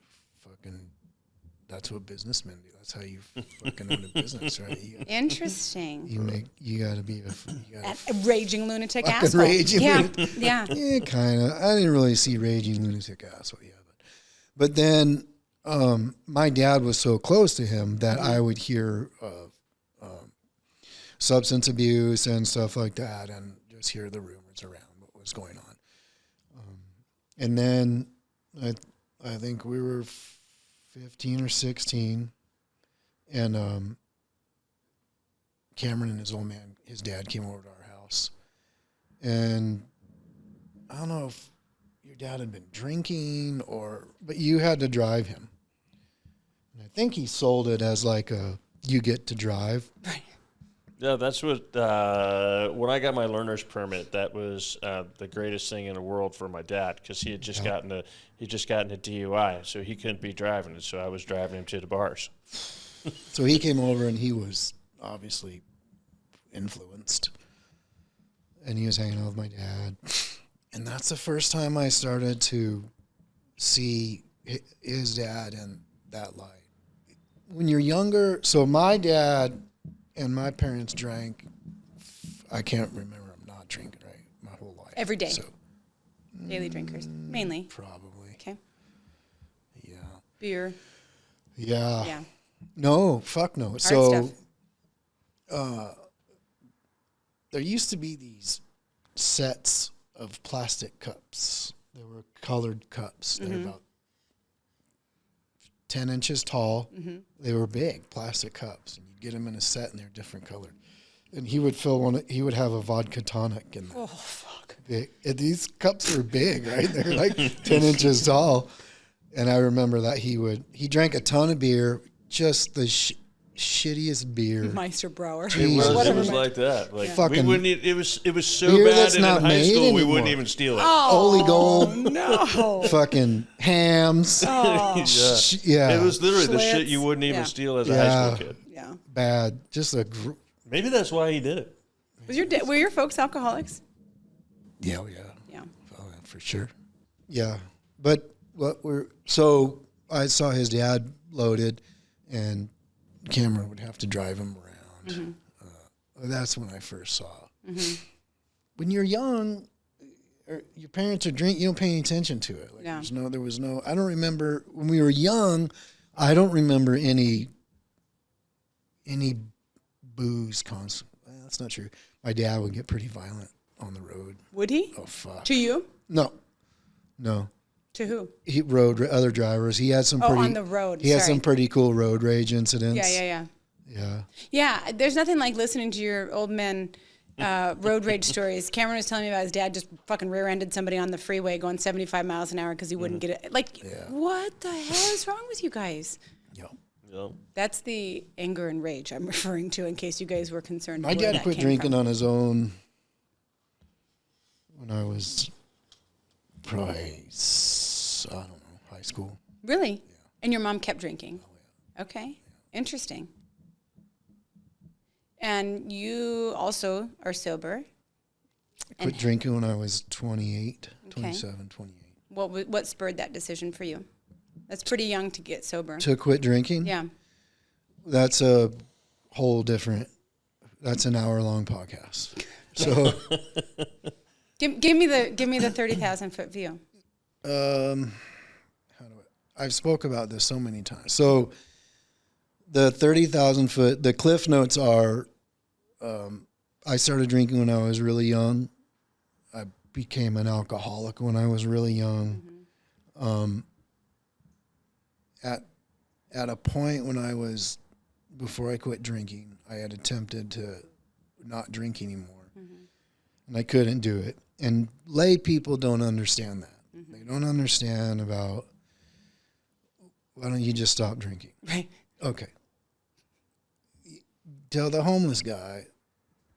businessmen do. That's how you fucking own a business, right? Interesting. You gotta be a raging lunatic fucking asshole. Raging lunatic. Yeah. Yeah, kind of. I didn't really see raging lunatic asshole yet. But then my dad was so close to him that I would hear substance abuse and stuff like that and just hear the rumors around what was going on. And then I think we were 15 or 16, and Cameron and his dad came over to our house. And I don't know if your dad had been drinking but you had to drive him. And I think he sold it as like you get to drive. Right. Yeah, that's what, when I got my learner's permit, that was the greatest thing in the world for my dad, because he had just gotten a DUI, so he couldn't be driving it, so I was driving him to the bars. So he came over and he was obviously influenced, and he was hanging out with my dad. And that's the first time I started to see his dad in that light. When you're younger, so my dad and my parents drank, I can't remember them not drinking, right, my whole life. Every day. So, daily drinkers, mainly. Probably. Okay. Yeah. Beer. Yeah. Yeah. No, fuck no. Hard So, stuff. There used to be these sets of plastic cups. They were colored cups. They're about 10 inches tall. Mm-hmm. They were big plastic cups. And you'd get them in a set and they're different colored. And he would fill one. He would have a vodka tonic in them. Oh, fuck. And these cups were big, right? They're like 10 inches tall. And I remember that he drank a ton of beer, just the shittiest beer. Meisterbrower. It was like that. Like Fucking we wouldn't. It was so beer bad that's that in not high made school we anymore. wouldn't even steal it. Holy Gold. No. Fucking hams. Oh. Yeah. It was literally the Schlitz. shit you wouldn't even Yeah. steal as a high school kid. Yeah. Bad. Just Maybe that's why he did it. Were your folks alcoholics? Yeah. Yeah. Oh, yeah, for sure. Yeah. But so I saw his dad loaded, and Cameron would have to drive him around. Mm-hmm. That's when I first saw. Mm-hmm. When you're young, your parents are drinking, you don't pay any attention to it. Like there was no, I don't remember, when we were young, I don't remember any booze constant. Well, that's not true. My dad would get pretty violent on the road. Would he? Oh, fuck. To you? No. To who? He rode other drivers. He had some on the road. He had some pretty cool road rage incidents. Yeah. Yeah, there's nothing like listening to your old men road rage stories. Cameron was telling me about his dad just fucking rear-ended somebody on the freeway going 75 miles an hour because he wouldn't get it. Like, what the hell is wrong with you guys? Yep. That's the anger and rage I'm referring to in case you guys were concerned. My dad quit drinking on his own when I was probably, I don't know, high school. Really? Yeah. And your mom kept drinking? Oh, yeah. Okay. Yeah. Interesting. And you also are sober. I quit drinking when I was 28, 27, 28. What spurred that decision for you? That's pretty young to get sober. To quit drinking? Yeah. That's a whole different, that's an hour-long podcast. So give me the 30,000 foot view. I've spoke about this so many times. So the 30,000 foot, the cliff notes are, I started drinking when I was really young. I became an alcoholic when I was really young. Mm-hmm. At a point when before I quit drinking, I had attempted to not drink anymore. Mm-hmm. And I couldn't do it. And lay people don't understand that. Mm-hmm. They don't understand about, why don't you just stop drinking? Right. Okay. Tell the homeless guy,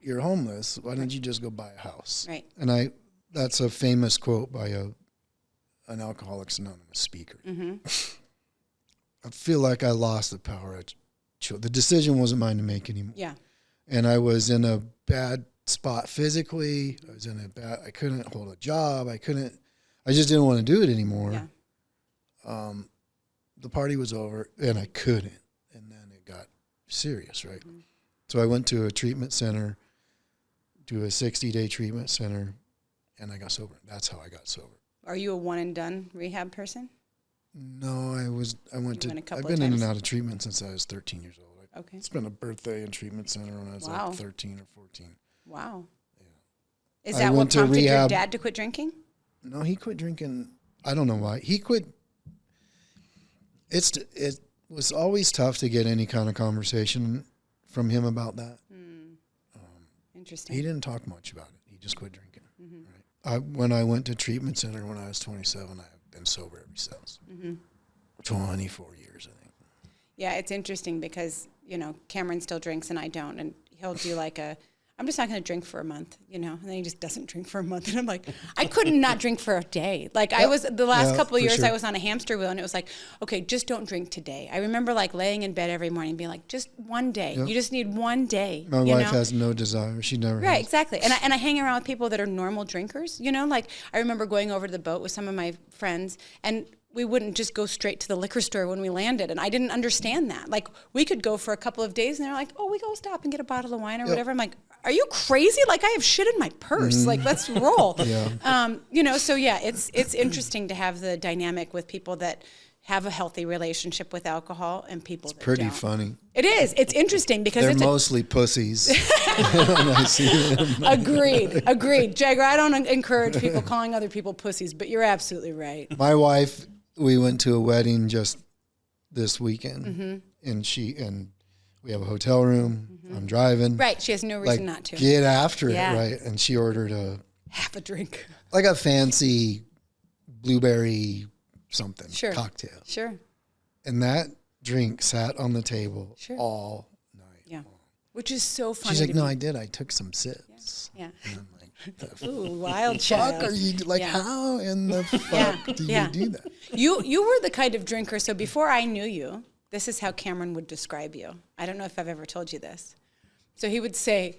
you're homeless. Why don't you just go buy a house? Right. And that's a famous quote by an Alcoholics Anonymous speaker. Mm-hmm. I feel like I lost the power. The decision wasn't mine to make anymore. Yeah. And I was in a bad spot physically. I couldn't hold a job. I just didn't want to do it anymore. Yeah. The party was over and I couldn't. And then it got serious, right? Mm-hmm. So I went to a treatment center, to a 60-day treatment center, and I got sober. That's how I got sober. Are you a one and done rehab person? No, I've been in and out of treatment since I was 13 years old. I spent a birthday in treatment center when I was like 13 or 14. Wow. Yeah. Is that what prompted your dad to quit drinking? No, he quit drinking. I don't know why. He quit. It was always tough to get any kind of conversation from him about that. Interesting. He didn't talk much about it. He just quit drinking. Mm-hmm. Right? When I went to treatment center when I was 27, I've been sober ever since. Mm-hmm. 24 years, I think. Yeah, it's interesting because, Cameron still drinks and I don't. And he'll do I'm just not going to drink for a month, and then he just doesn't drink for a month. And I'm like, I couldn't not drink for a day. I was, the last couple of years, sure. I was on a hamster wheel and it was like, okay, just don't drink today. I remember laying in bed every morning being like, just one day. Yep. You just need one day. My wife has no desire. She never has. Right, exactly. And I hang around with people that are normal drinkers, I remember going over to the boat with some of my friends and we wouldn't just go straight to the liquor store when we landed. And I didn't understand that. We could go for a couple of days and they're like, oh, we go stop and get a bottle of wine or whatever. I'm like, are you crazy? I have shit in my purse. Let's roll. Yeah. So yeah, it's interesting to have the dynamic with people that have a healthy relationship with alcohol and people that pretty don't. Funny. It is. It's interesting because they're mostly pussies. When I see them. Agreed. Jagger, I don't encourage people calling other people pussies, but you're absolutely right. My wife, we went to a wedding just this weekend, and we have a hotel room. Mm-hmm. I'm driving. Right. She has no reason not to. Get after it, right? And she ordered half a drink. A fancy blueberry something cocktail. Sure. And that drink sat on the table all night. Yeah. Which is so funny. She's like, no, I did. I took some sips. Yeah. And I'm like, ooh, wild child. Fuck are you how in the fuck do you do that? You were the kind of drinker. So before I knew you, this is how Cameron would describe you. I don't know if I've ever told you this. So he would say,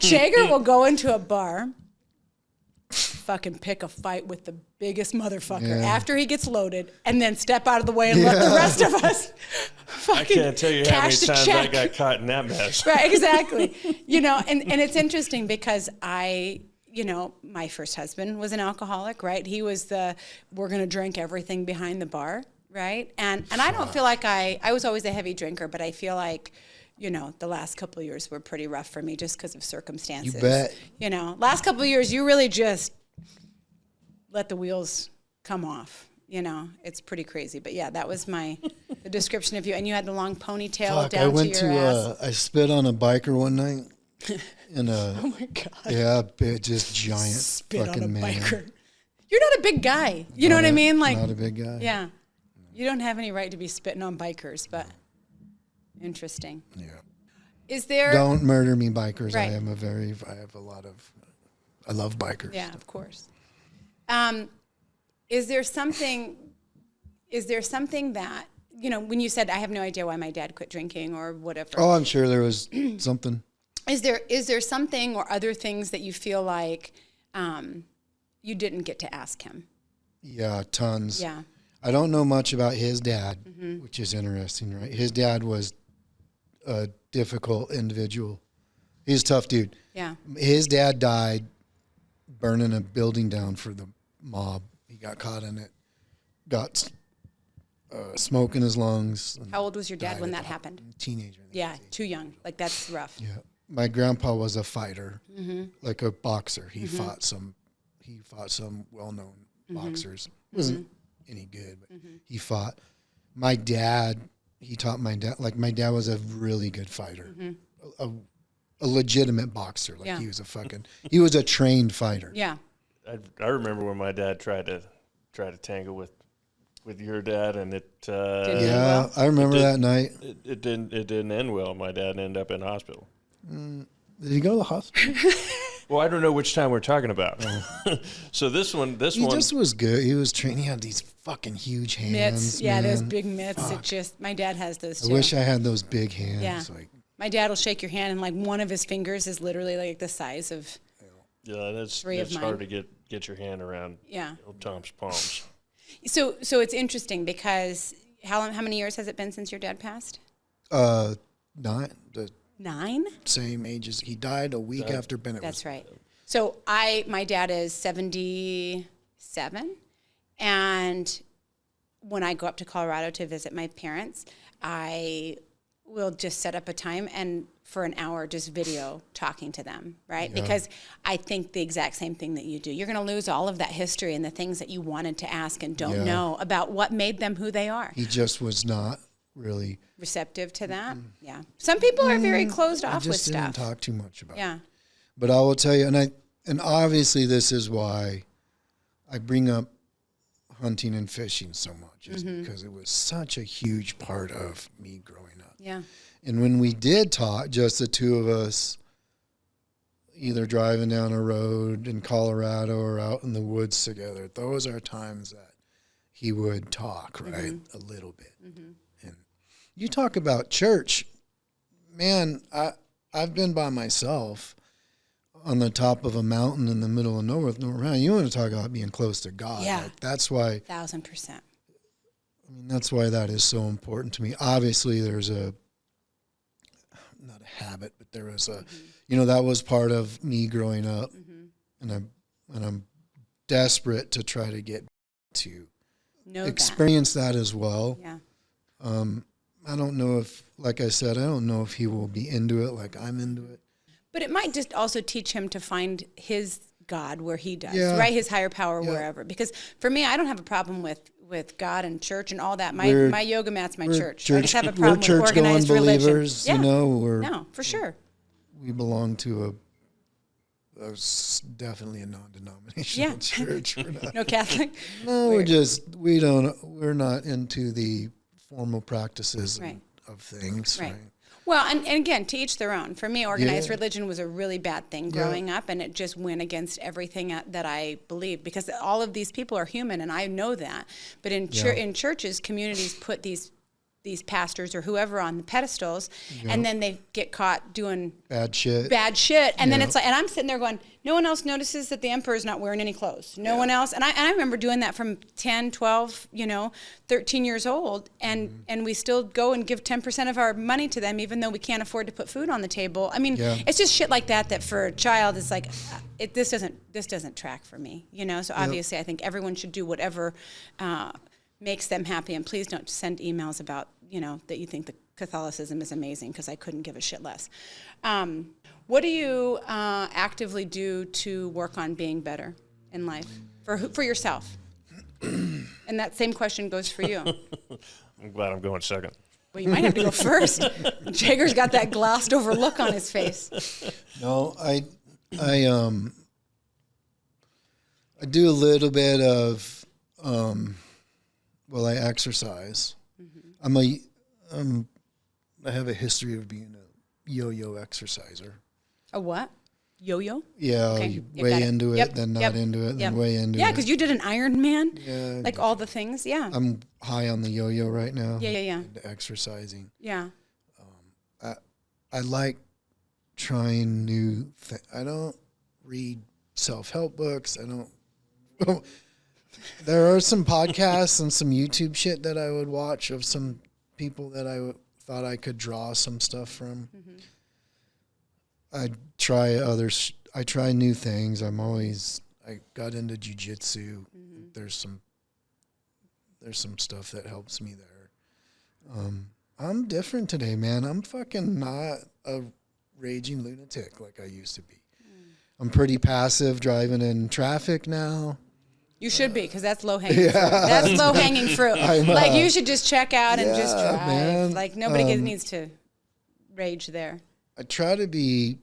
Jagger will go into a bar, fucking pick a fight with the biggest motherfucker after he gets loaded, and then step out of the way and let the rest of us I can't tell you how many times I got caught in that mess. Right, exactly. And it's interesting because my first husband was an alcoholic, right? He was we're going to drink everything behind the bar. Right. And I don't feel like I was always a heavy drinker, but I feel like, the last couple of years were pretty rough for me just because of circumstances. You bet. Last couple of years, you really just let the wheels come off. You know, it's pretty crazy. But yeah, that was the description of you. And you had the long ponytail down to your ass. I spit on a biker one night. Oh my God. Yeah, just giant Spit fucking on a man. biker. You're not a big guy. You know what I mean? Like, not a big guy. Yeah. You don't have any right to be spitting on bikers, but interesting. Yeah. Is there... Don't murder me, bikers. Right. I love bikers. Yeah, of course. Is there something that, you know, when you said, I have no idea why my dad quit drinking or whatever. Oh, I'm sure there was something. Is there something or other things that you feel like you didn't get to ask him? Yeah, tons. Yeah. I don't know much about his dad, which is interesting, right? His dad was a difficult individual. He's a tough dude. Yeah. His dad died burning a building down for the mob. He got caught in it, got smoke in his lungs. How old was your dad when that happened? Teenager. Yeah, too young. Like, that's rough. Yeah. My grandpa was a fighter, like a boxer. He fought some well-known boxers. Wasn't any good, but he fought. My dad, he taught my dad, like my dad was a really good fighter, a legitimate boxer. Like he was a trained fighter. Yeah. I remember when my dad tried to tangle with your dad, and it I remember that night. It didn't end well. My dad ended up in hospital. Did he go to the hospital? Well, I don't know which time we're talking about. So this one He just was good. He was trained. He had these fucking huge hands. Mitts. Yeah, man. those big mitts. Fuck. It just, my dad has those too. I wish I had those big hands. Yeah. Like, my dad will shake your hand, and like one of his fingers is literally like the size of that's three of mine. Hard to get your hand around. Yeah. Tom's palms. So it's interesting because how many years has it been since your dad passed? 9. 9? Same age as he died a week after Bennett. That's right. So my dad is 77, and when I go up to Colorado to visit my parents, I will just set up a time and for an hour just video talking to them, right? Yeah. Because I think the exact same thing that you do. You're going to lose all of that history and the things that you wanted to ask and don't know about what made them who they are. He just was not really receptive to that. Yeah. Some people are very closed off with stuff. I just didn't talk too much about it. Yeah. But I will tell you, and obviously this is why I bring up hunting and fishing so much, is because it was such a huge part of me growing up. Yeah. And when we did talk, just the two of us, either driving down a road in Colorado or out in the woods together, those are times that he would talk, right? A little bit. And you talk about church, man, I've been by myself on the top of a mountain in the middle of nowhere with no around. You want to talk about being close to God. Yeah. Like, that's why. 1,000%. I mean, that's why that is so important to me. Obviously, there's not a habit, but there was a, that was part of me growing up, and I'm desperate to try to get to experience that as well. Yeah. I don't know if, like I said, I don't know if he will be into it like I'm into it. But it might just also teach him to find his God where he does, right? His higher power wherever. Because for me, I don't have a problem with God and church and all that. My yoga mat's my church. I just have a problem with organized religion. Believers, No, for sure. We belong to definitely a non-denominational church. We're not, no Catholic? No, we're not into the formal practices of things. Right. Well, and again, to each their own. For me, organized religion was a really bad thing growing up, and it just went against everything that I believed, because all of these people are human, and I know that. But in churches, communities put these pastors or whoever on the pedestals, and then they get caught doing bad shit. And then it's like, and I'm sitting there going, no one else notices that the emperor's not wearing any clothes. No one else. And I remember doing that from 10, 12, 13 years old. And we still go and give 10% of our money to them, even though we can't afford to put food on the table. I mean, it's just shit like that for a child is like, this doesn't track for me, So obviously I think everyone should do whatever makes them happy. And please don't send emails about, that you think the Catholicism is amazing, because I couldn't give a shit less. What do you actively do to work on being better in life for yourself? And that same question goes for you. I'm glad I'm going second. Well, you might have to go first. Jagger's got that glossed over look on his face. No, I do a little bit of, I exercise. Mm-hmm. I have a history of being a yo-yo exerciser. A what? Yo-yo? Yeah, Okay. way into it, then not into it, then way into it. Yeah, because you did an Ironman. Yeah. Like all the things. Yeah. I'm high on the yo-yo right now. Yeah. Into exercising. Yeah. I like trying new things. I don't read self-help books. I don't. There are some podcasts and some YouTube shit that I would watch of some people that I thought I could draw some stuff from. Mm-hmm. I try new things. I got into jiu-jitsu. Mm-hmm. There's some stuff that helps me there. I'm different today, man. I'm fucking not a raging lunatic like I used to be. I'm pretty passive driving in traffic now. You should be, because that's low-hanging fruit. That's low-hanging fruit. Like, you should just check out and just drive. Man. Like, nobody needs to rage there. I try to be,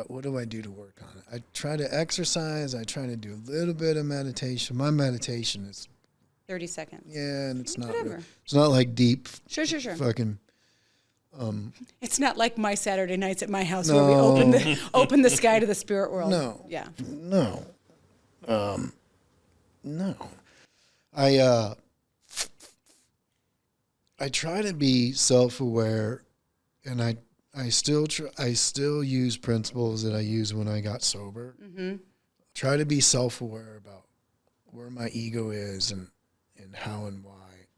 what do I do to work on it? I try to exercise. I try to do a little bit of meditation. My meditation is 30 seconds. Yeah, and it's not whatever. It's not like deep. Sure. Fucking. It's not like my Saturday nights at my house where we open the sky to the spirit world. No. Yeah. No. No. I try to be self-aware, and I still use principles that I used when I got sober. Mm-hmm. Try to be self-aware about where my ego is and how and why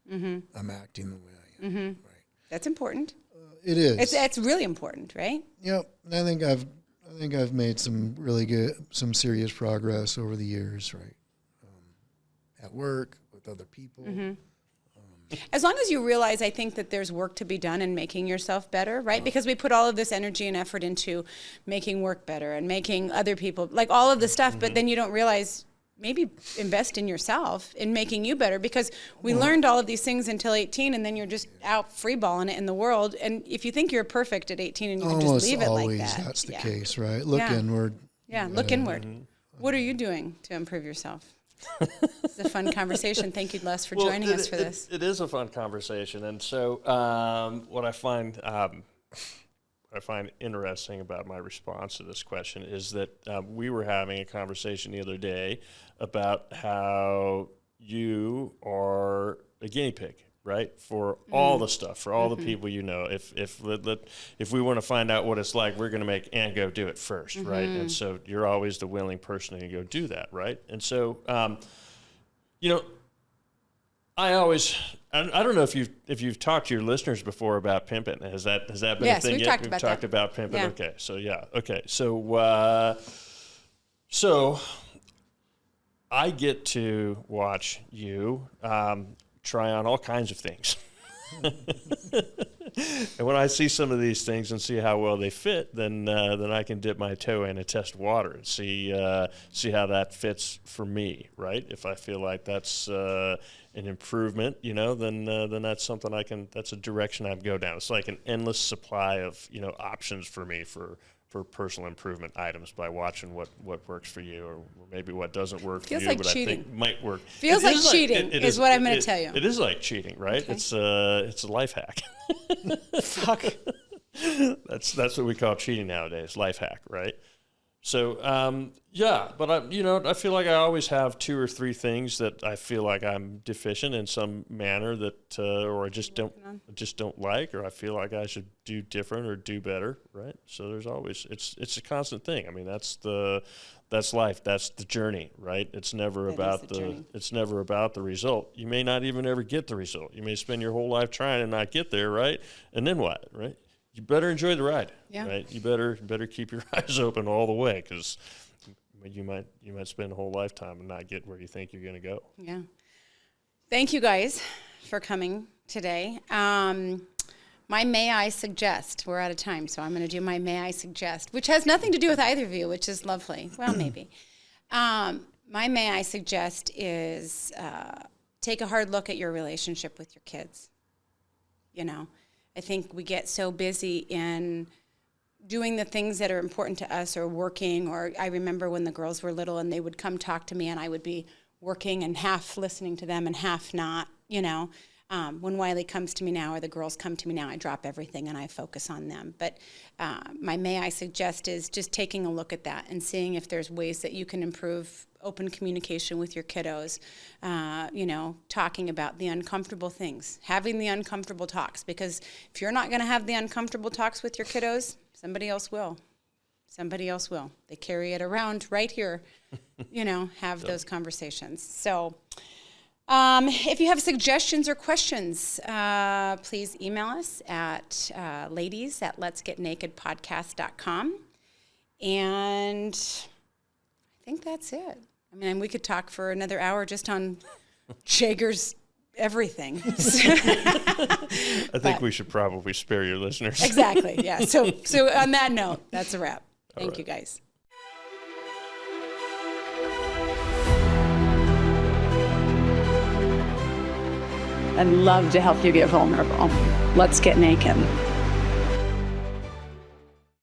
I'm acting the way I am. Mm-hmm. Right. That's important. It is. It's really important, right? Yep. And I think I've made some serious progress over the years, right? At work, with other people. Mm-hmm. As long as you realize, I think that there's work to be done in making yourself better, right? Because we put all of this energy and effort into making work better and making other people, like all of the stuff, but then you don't realize, maybe invest in yourself in making you better, because we learned all of these things until 18, and then you're just out freeballing it in the world. And if you think you're perfect at 18 and you can just leave it like that. Almost always that's the case, right? Look inward. Yeah, look inward. Mm-hmm. What are you doing to improve yourself? It's a fun conversation. Thank you, Les, for joining us for this. It is a fun conversation, and so what I find interesting about my response to this question is that we were having a conversation the other day about how you are a guinea pig, right? For all the stuff, for all the people you know. If we want to find out what it's like, we're going to make Ann go do it first, right? And so you're always the willing person to go do that, right? And so, I don't know if you've talked to your listeners before about pimping. Has that been a thing yet? We've talked about pimping. Yeah. Okay, so yeah, okay, so I get to watch you try on all kinds of things. And when I see some of these things and see how well they fit, then I can dip my toe in and test water and see how that fits for me, right? If I feel like that's an improvement, then that's something that's a direction I'd go down. It's like an endless supply of options for me for personal improvement items by watching what works for you, or maybe what doesn't work for you, like but cheating. I think might work. Feels like cheating is what I'm going to tell you. It is like cheating, right? Okay. It's a life hack. Fuck. That's what we call cheating nowadays, life hack, right? So but I feel like I always have 2 or 3 things that I feel like I'm deficient in some manner that, or I just don't like, or I feel like I should do different or do better, right? So there's always it's a constant thing. I mean, that's life. That's the journey, right? It's never about the result. You may not even ever get the result. You may spend your whole life trying and not get there, right? And then what, right? You better enjoy the ride, right? You better keep your eyes open all the way, because you might spend a whole lifetime and not get where you think you're going to go. Yeah. Thank you guys for coming today. My may I suggest, we're out of time, so I'm going to do my may I suggest, which has nothing to do with either of you, which is lovely. Well, maybe. My may I suggest is take a hard look at your relationship with your kids. You know, I think we get so busy in doing the things that are important to us, or working, or I remember when the girls were little and they would come talk to me and I would be working and half listening to them and half not, you know. When Wiley comes to me now, or the girls come to me now, I drop everything and I focus on them. But my may I suggest is just taking a look at that and seeing if there's ways that you can improve open communication with your kiddos, you know, talking about the uncomfortable things, having the uncomfortable talks, because if you're not going to have the uncomfortable talks with your kiddos, somebody else will. Somebody else will. They carry it around right here, you know, have those conversations. So if you have suggestions or questions, please email us at ladies@letsgetnakedpodcast.com. And I think that's it. I mean, we could talk for another hour just on Jager's everything. I think we should probably spare your listeners. Exactly, yeah. So on that note, that's a wrap. Thank you, guys. I'd love to help you get vulnerable. Let's get naked.